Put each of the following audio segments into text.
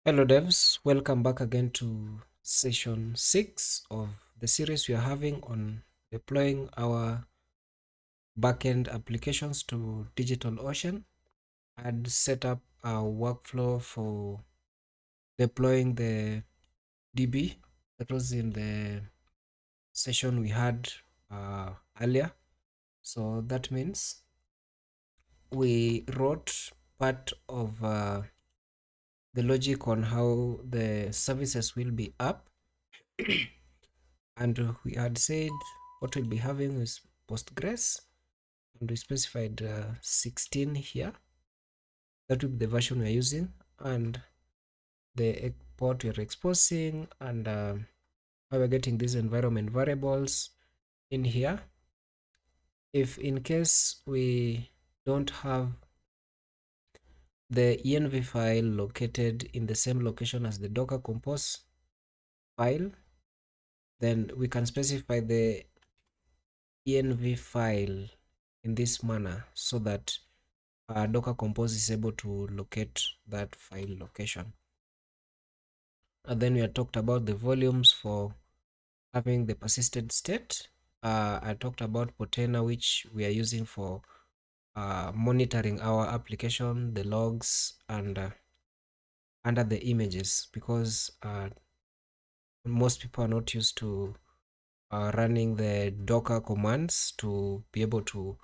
Hello devs, welcome back again to session 6 of the series we are having on deploying our backend applications to DigitalOcean. I'd set up a workflow for deploying the DB that was in the session we had earlier. So that means we wrote part of the logic on how the services will be up. And we had said what we'll be having is Postgres, and we specified 16 here. That will be the version we're using, and the port we're exposing, and how we're getting these environment variables in here. If in case we don't have the env file located in the same location as the Docker compose file, then we can specify the env file in this manner so that Docker Compose is able to locate that file location. And then we had talked about the volumes for having the persistent state. I talked about Portainer, which we are using for monitoring our application, the logs, and under the images, because most people are not used to running the Docker commands to be able to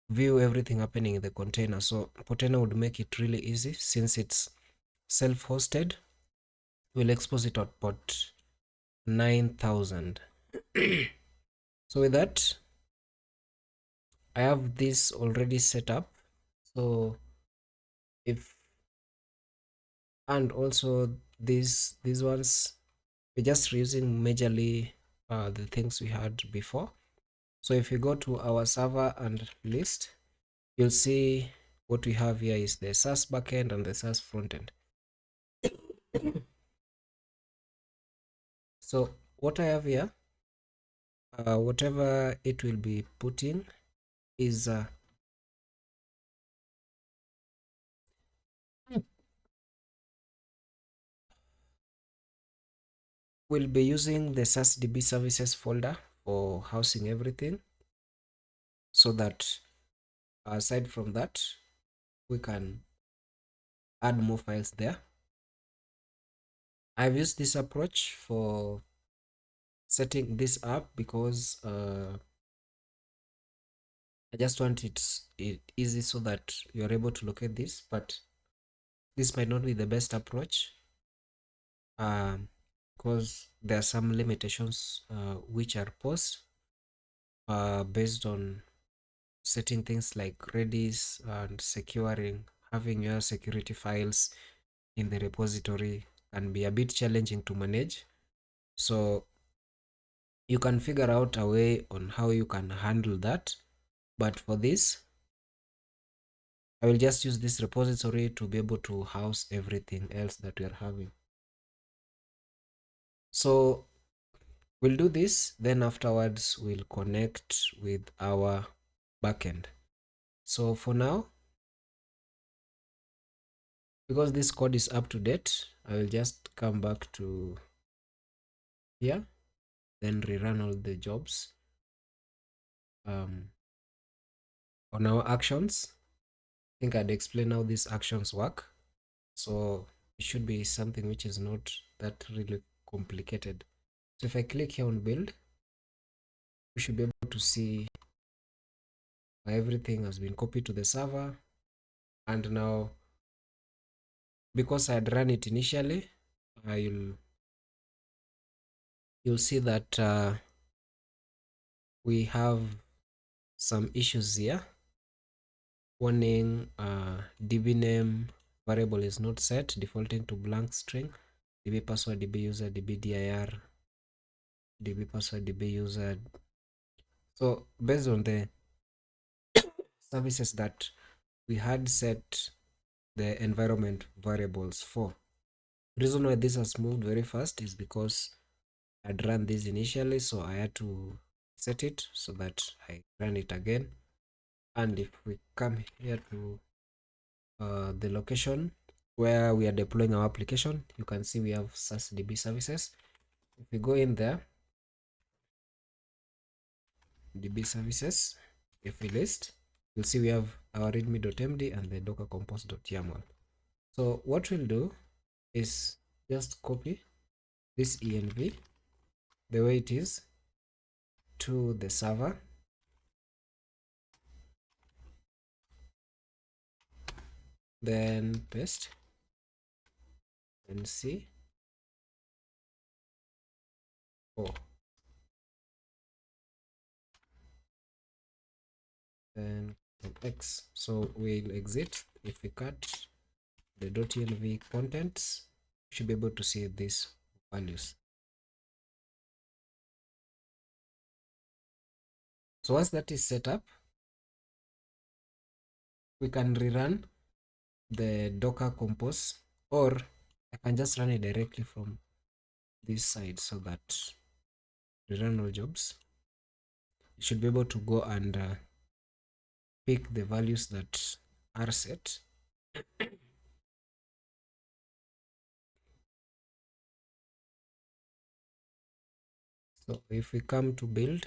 view everything happening in the container. So Portainer would make it really easy since it's self-hosted. We'll expose it at port 9000. So with that, I have this already set up. So if, and also these ones, we're just reusing majorly the things we had before. So if you go to our server and list, you'll see what we have here is the SaaS backend and the SaaS frontend. So what I have here, whatever it will be putting is we'll be using the SaaSDB services folder for housing everything, so that aside from that, we can add more files there. I've used this approach for setting this up because I just want it easy so that you're able to locate this, but this might not be the best approach because there are some limitations which are posed based on setting things like Redis and securing, having your security files in the repository can be a bit challenging to manage. So you can figure out a way on how you can handle that. But for this, I will just use this repository to be able to house everything else that we are having. So we'll do this, then afterwards we'll connect with our backend. So for now, because this code is up to date, I will just come back to here, then rerun all the jobs on our actions. I think I'd explain how these actions work. So it should be something which is not that really complicated. So if I click here on build, we should be able to see everything has been copied to the server. And now, because I had run it initially, you'll see that we have some issues here. Warning, db name variable is not set, defaulting to blank string, db password, db user, db dir, db password, db user. So based on the services that we had set the environment variables for, the reason why this has moved very fast is because I'd run this initially, so I had to set it so that I run it again. And if we come here to the location, where we are deploying our application. You can see we have SaaSDB services. If we go in there, DB services, if we list, you'll see we have our readme.md and the docker compose.yaml. So what we'll do is just copy this env the way it is to the server, then paste and see. Then X. So we'll exit. If we cut the .env contents, you should be able to see these values. So once that is set up, we can rerun the docker compose, or I can just run it directly from this side, so that rerun all jobs. You should be able to go and pick the values that are set. So if we come to build,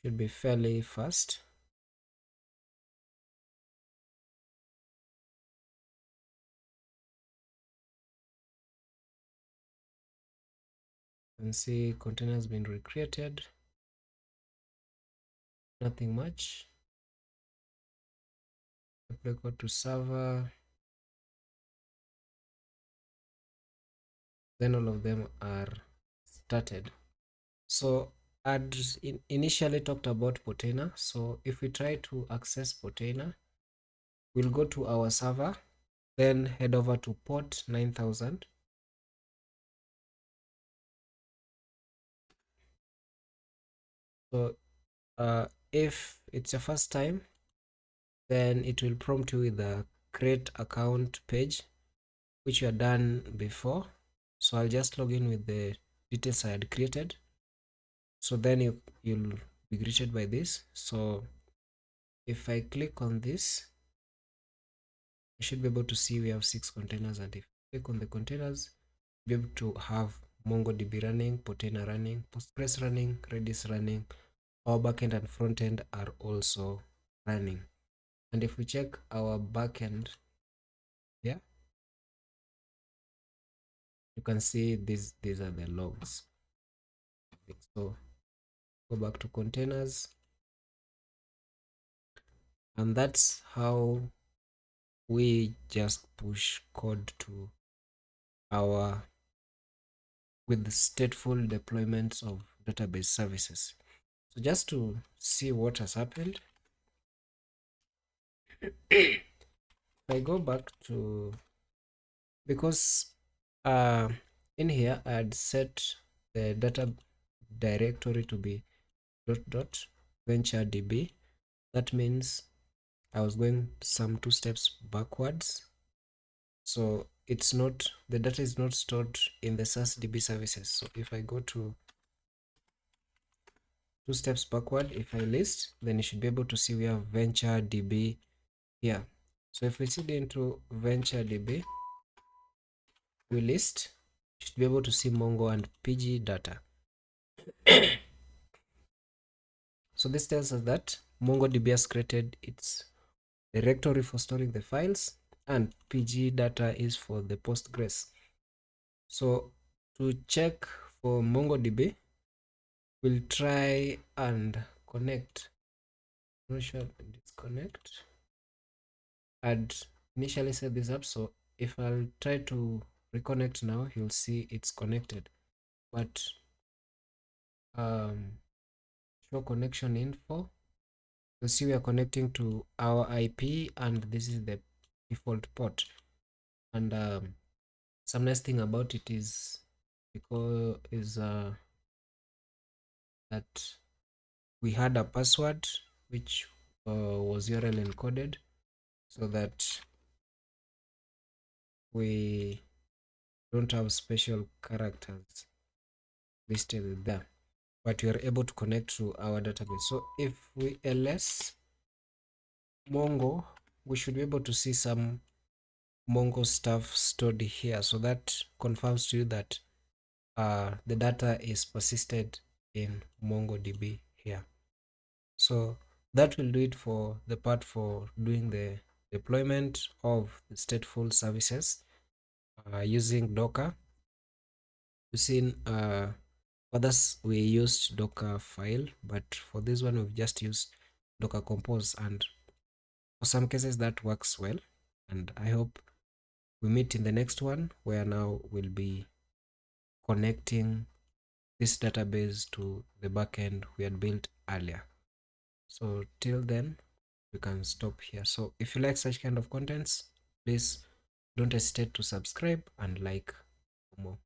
should be fairly fast. And see container has been recreated. Nothing much. Apply code to server. Then all of them are started. So I'd initially talked about Portainer. So if we try to access Portainer, we'll go to our server, then head over to port 9000. So if it's your first time, then it will prompt you with the create account page, which you had done before. So I'll just log in with the details I had created. So then you'll be greeted by this. So if I click on this, you should be able to see we have 6 containers, and if you click on the containers, you'll be able to have MongoDB running, Portainer running, Postgres running, Redis running. Our backend and frontend are also running. And if we check our backend here, you can see these are the logs. So go back to containers, and that's how we just push code to our with stateful deployments of database services. So just to see what has happened, if I go back to, because in here I had set the data directory to be .venture.db. That means I was going some 2 steps backwards. So it's not, the data is not stored in the SaaSDB services. So if I go to 2 steps backward, if I list, then you should be able to see we have VentureDB here. So if we see into VentureDB, we list, you should be able to see Mongo and PG data. So this tells us that MongoDB has created its directory for storing the files, and PG data is for the Postgres. So to check for MongoDB, we'll try and connect. Not sure, disconnect. I'd initially set this up, so if I'll try to reconnect now, you'll see it's connected. But show connection info, you'll see we are connecting to our IP, and this is the default port. And some nice thing about it is that we had a password which was URL encoded, so that we don't have special characters listed there, but we are able to connect to our database. So if we ls Mongo, we should be able to see some Mongo stuff stored here. So that confirms to you that the data is persisted in MongoDB here. So that will do it for the part for doing the deployment of the stateful services using Docker. We've seen others we used Docker file, but for this one we've just used Docker compose, and for some cases that works well. And I hope we meet in the next one, where now we'll be connecting this database to the backend we had built earlier. So till then, we can stop here. So if you like such kind of contents, please don't hesitate to subscribe and like for more.